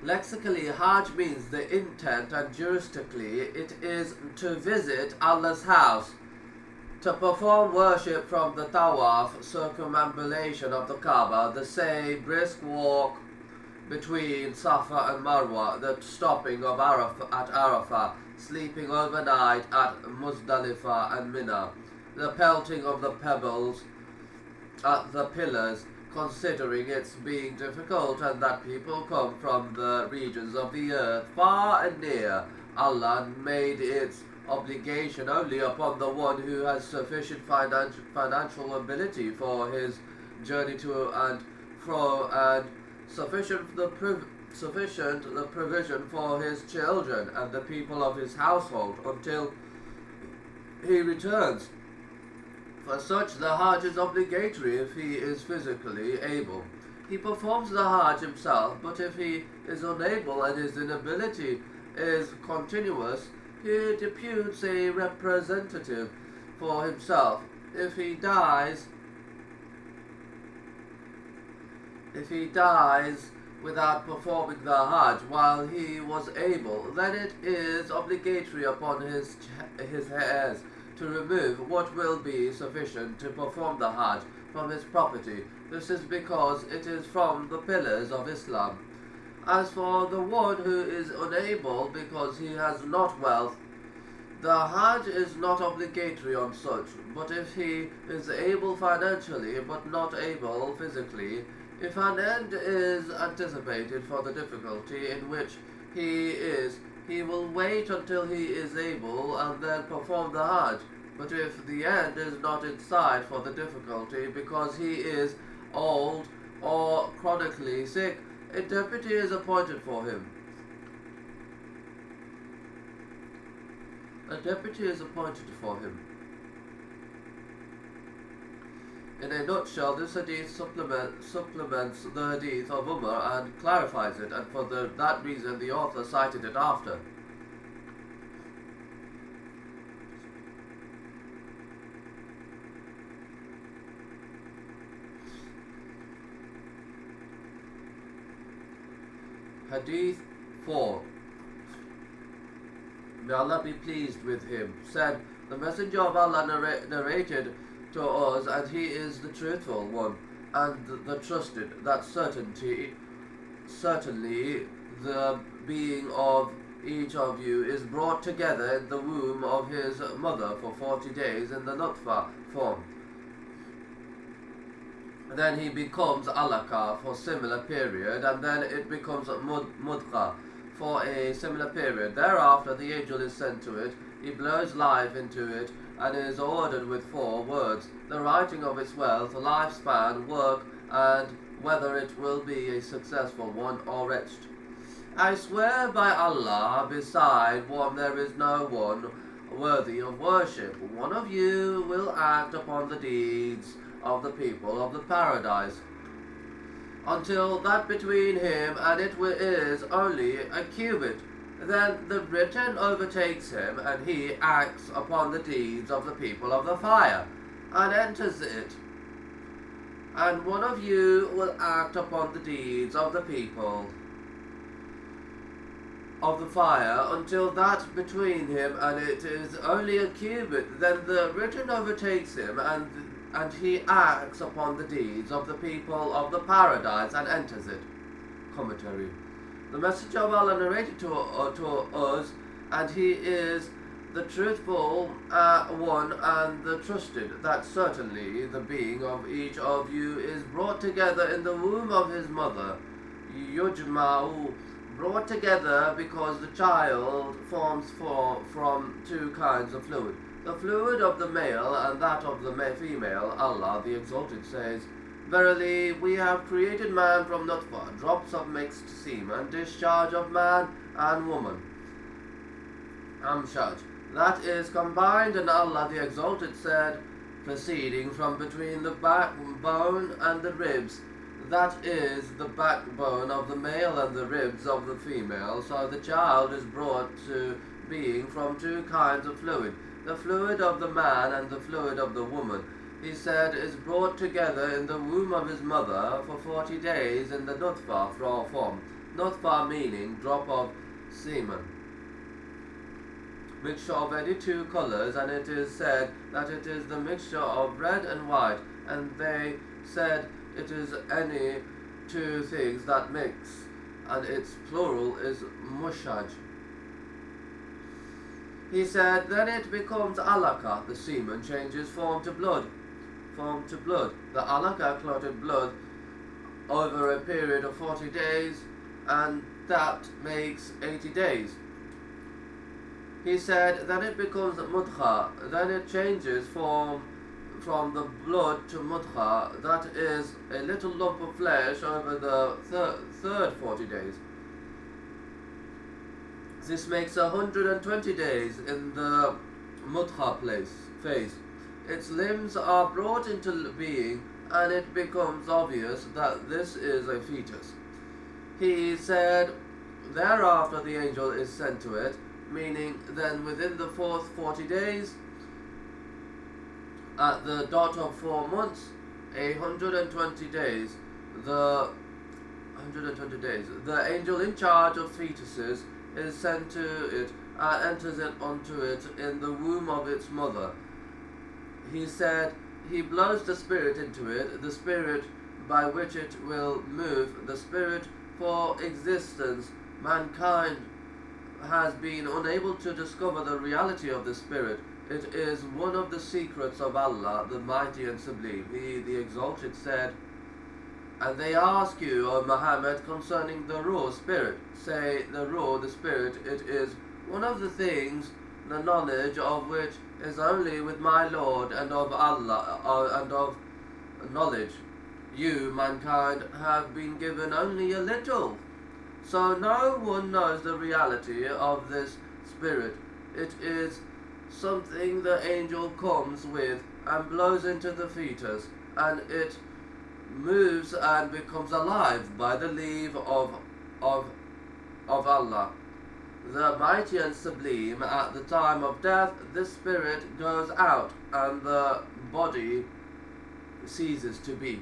Lexically, Hajj means the intent, and juristically, it is to visit Allah's house, to perform worship from the Tawaf, circumambulation of the Kaaba, the say, brisk walk between Safa and Marwa, the stopping of at Arafah, sleeping overnight at Muzdalifah and Mina, the pelting of the pebbles at the pillars, considering its being difficult and that people come from the regions of the earth far and near. Allah made its obligation only upon the one who has sufficient financial ability for his journey to and fro, and sufficient the provision for his children and the people of his household until he returns. For such the Hajj is obligatory if he is physically able. He performs the Hajj himself, but if he is unable and his inability is continuous, he deputes a representative for himself. If he dies without performing the Hajj while he was able, then it is obligatory upon his heirs to remove what will be sufficient to perform the Hajj from his property. This is because it is from the pillars of Islam. As for the one who is unable because he has not wealth, the Hajj is not obligatory on such, but if he is able financially but not able physically, if an end is anticipated for the difficulty in which he is, he will wait until he is able and then perform the Hajj. But if the end is not in sight for the difficulty because he is old or chronically sick, a deputy is appointed for him. In a nutshell, this hadith supplements the hadith of Umar and clarifies it, and for that reason the author cited it after. Hadith 4. May Allah be pleased with him, said, the Messenger of Allah narrated to us, and he is the truthful one and the trusted, that certainly the being of each of you is brought together in the womb of his mother for 40 days in the nutfa form. Then he becomes alaka for similar period, and then it becomes mudqa for a similar period. Thereafter the angel is sent to it, he blows life into it, and is ordered with 4 words: the writing of its wealth, lifespan, work, and whether it will be a successful one or wretched. I swear by Allah, beside one there is no one worthy of worship. One of you will act upon the deeds of the people of the paradise, until that between him and it is only a cubit. Then the written overtakes him, and he acts upon the deeds of the people of the fire, and enters it. And one of you will act upon the deeds of the people of the fire, until that between him and it is only a cubit. Then the written overtakes him, and he acts upon the deeds of the people of the paradise, and enters it. Commentary. The Messenger of Allah narrated to us, and he is the truthful one and the trusted, that certainly the being of each of you is brought together in the womb of his mother. Yujma'u, brought together because the child forms from 2 kinds of fluid, the fluid of the male and that of the female. Allah the Exalted says, verily we have created man from nutfa, drops of mixed semen, discharge of man and woman, amshaj, that is combined. And Allah the Exalted said, proceeding from between the backbone and the ribs, that is the backbone of the male and the ribs of the female. So the child is brought to being from 2 kinds of fluid, the fluid of the man and the fluid of the woman. He said, is brought together in the womb of his mother for 40 days in the nutfa form. nutfa meaning drop of semen, mixture of any two colors, and it is said that it is the mixture of red and white, and they said it is any two things that mix, and its plural is mushaj. He said, then it becomes alaka, the semen changes form to blood. The alaka clotted blood over a period of 40 days, and that makes 80 days. He said, then it becomes mudgha, then it changes form from the blood to mudgha, that is a little lump of flesh over the third 40 days. This makes 120 days in the mudgha phase. Its limbs are brought into being, and it becomes obvious that this is a fetus. He said, thereafter the angel is sent to it, meaning then within the fourth 40 days, at the dot of 4 months, 120 days, the angel in charge of fetuses is sent to it and enters it onto it in the womb of its mother. He said, he blows the spirit into it, the spirit by which it will move, the spirit for existence. Mankind has been unable to discover the reality of the spirit. It is one of the secrets of Allah, the Mighty and Sublime. He, the Exalted, said, and they ask you, O Muhammad, concerning the Ruh, spirit. Say, the Ruh, the spirit, it is one of the things, the knowledge of which is only with my Lord, and of Allah, and of knowledge. You, mankind, have been given only a little. So no one knows the reality of this spirit. It is something the angel comes with and blows into the fetus, and it moves and becomes alive by the leave of Allah, the Mighty and Sublime. At the time of death, this spirit goes out and the body ceases to be.